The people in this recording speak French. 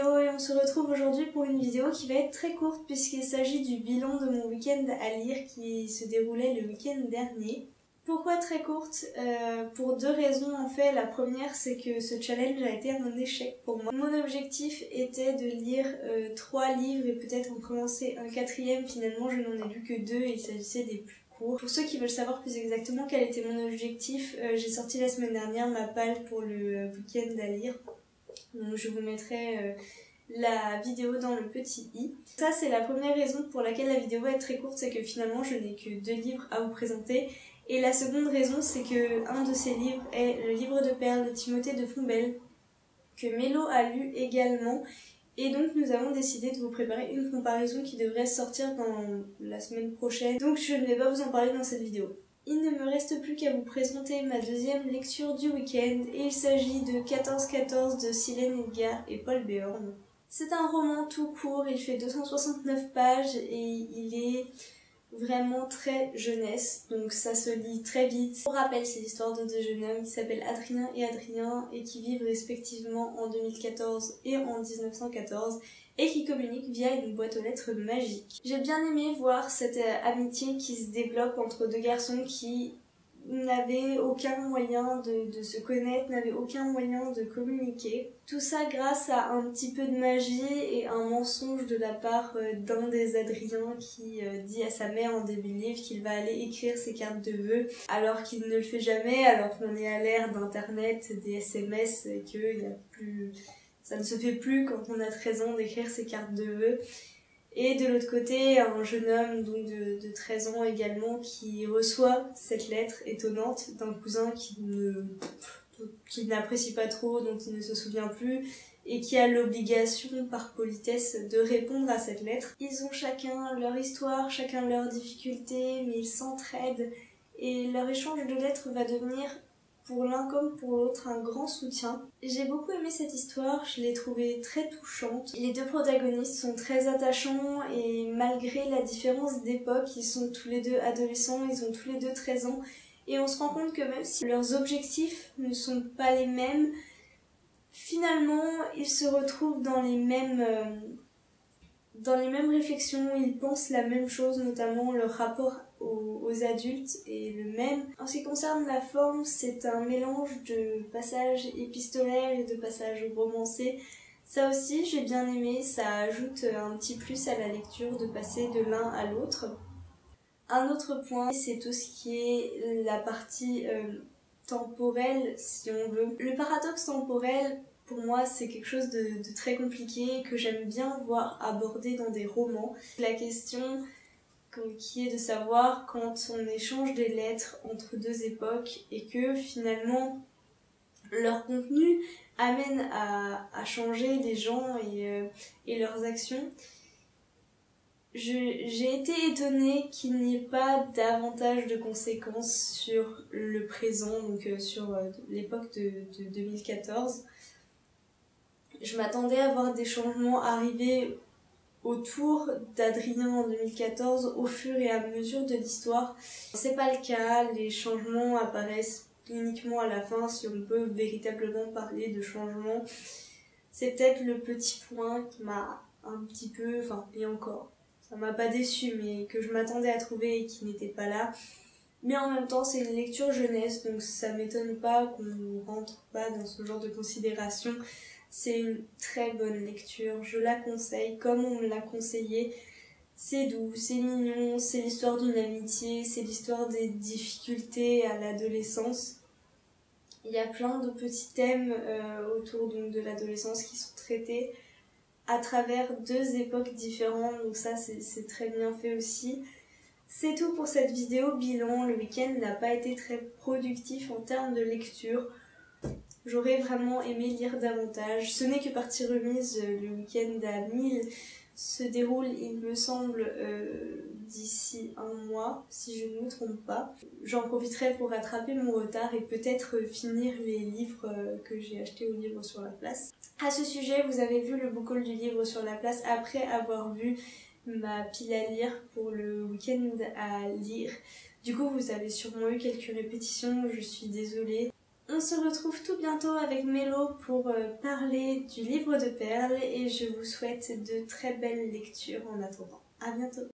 Hello, et on se retrouve aujourd'hui pour une vidéo qui va être très courte puisqu'il s'agit du bilan de mon week-end à lire qui se déroulait le week-end dernier. Pourquoi très courte? Pour deux raisons en fait. La première, c'est que ce challenge a été un échec pour moi. Mon objectif était de lire 3 livres et peut-être en commencer un 4e. Finalement, je n'en ai lu que 2 et il s'agissait des plus courts. Pour ceux qui veulent savoir plus exactement quel était mon objectif, j'ai sorti la semaine dernière ma palle pour le week-end à lire. Donc je vous mettrai la vidéo dans le petit i. Ça, c'est la première raison pour laquelle la vidéo est très courte, c'est que finalement je n'ai que 2 livres à vous présenter. Et la seconde raison, c'est que un de ces livres est le livre de perles de Timothée de Fombelle, que Mélo a lu également. Et donc nous avons décidé de vous préparer une comparaison qui devrait sortir dans la semaine prochaine. Donc je ne vais pas vous en parler dans cette vidéo. Il ne me reste plus qu'à vous présenter ma deuxième lecture du week-end et il s'agit de 14-14 de Silène Edgar et Paul Béorn. C'est un roman tout court, il fait 269 pages et il est vraiment très jeunesse, donc ça se lit très vite. Pour rappel, c'est l'histoire de deux jeunes hommes qui s'appellent Adrien et qui vivent respectivement en 2014 et en 1914 et qui communiquent via une boîte aux lettres magique. J'ai bien aimé voir cette amitié qui se développe entre deux garçons qui n'avaient aucun moyen de se connaître, n'avaient aucun moyen de communiquer. Tout ça grâce à un petit peu de magie et un mensonge de la part d'un des Adriens qui dit à sa mère en début de livre qu'il va aller écrire ses cartes de vœux alors qu'il ne le fait jamais, alors qu'on est à l'ère d'internet, des SMS et que ça ne se fait plus quand on a 13 ans d'écrire ses cartes de vœux. Et de l'autre côté, un jeune homme donc de 13 ans également qui reçoit cette lettre étonnante d'un cousin qu'il n'apprécie pas trop, dont il ne se souvient plus, et qui a l'obligation par politesse de répondre à cette lettre. Ils ont chacun leur histoire, chacun leurs difficultés, mais ils s'entraident et leur échange de lettres va devenir pour l'un comme pour l'autre un grand soutien. J'ai beaucoup aimé cette histoire, je l'ai trouvée très touchante. Les deux protagonistes sont très attachants et malgré la différence d'époque, ils sont tous les deux adolescents, ils ont tous les deux 13 ans et on se rend compte que même si leurs objectifs ne sont pas les mêmes, finalement ils se retrouvent dans les mêmes réflexions, ils pensent la même chose, notamment leur rapport aux adultes est le même. En ce qui concerne la forme, c'est un mélange de passages épistolaires et de passages romancés. Ça aussi, j'ai bien aimé, ça ajoute un petit plus à la lecture de passer de l'un à l'autre. Un autre point, c'est tout ce qui est la partie temporelle, si on veut. Le paradoxe temporel, pour moi, c'est quelque chose de très compliqué que j'aime bien voir abordé dans des romans. La question qui est de savoir quand on échange des lettres entre deux époques et que finalement leur contenu amène à changer les gens et leurs actions. J'ai été étonnée qu'il n'y ait pas davantage de conséquences sur le présent, donc sur l'époque de 2014. Je m'attendais à voir des changements arriver autour d'Adrien en 2014 au fur et à mesure de l'histoire. C'est pas le cas, les changements apparaissent uniquement à la fin si on peut véritablement parler de changement. C'est peut-être le petit point qui m'a un petit peu, et encore, ça m'a pas déçu mais que je m'attendais à trouver et qui n'était pas là. Mais en même temps c'est une lecture jeunesse donc ça m'étonne pas qu'on ne rentre pas dans ce genre de considération. C'est une très bonne lecture, je la conseille comme on me l'a conseillé. C'est doux, c'est mignon, c'est l'histoire d'une amitié, c'est l'histoire des difficultés à l'adolescence. Il y a plein de petits thèmes autour donc, de l'adolescence qui sont traités à travers deux époques différentes, donc ça c'est très bien fait aussi. C'est tout pour cette vidéo bilan, le week-end n'a pas été très productif en termes de lecture. J'aurais vraiment aimé lire davantage. Ce n'est que partie remise, le week-end à 1000 se déroule, il me semble, d'ici un mois, si je ne me trompe pas. J'en profiterai pour rattraper mon retard et peut-être finir les livres que j'ai achetés au Livre sur la Place. À ce sujet, vous avez vu le book haul du Livre sur la Place après avoir vu ma pile à lire pour le week-end à lire. Du coup, vous avez sûrement eu quelques répétitions, je suis désolée. On se retrouve tout bientôt avec Mélo pour parler du livre de perles et je vous souhaite de très belles lectures en attendant. À bientôt.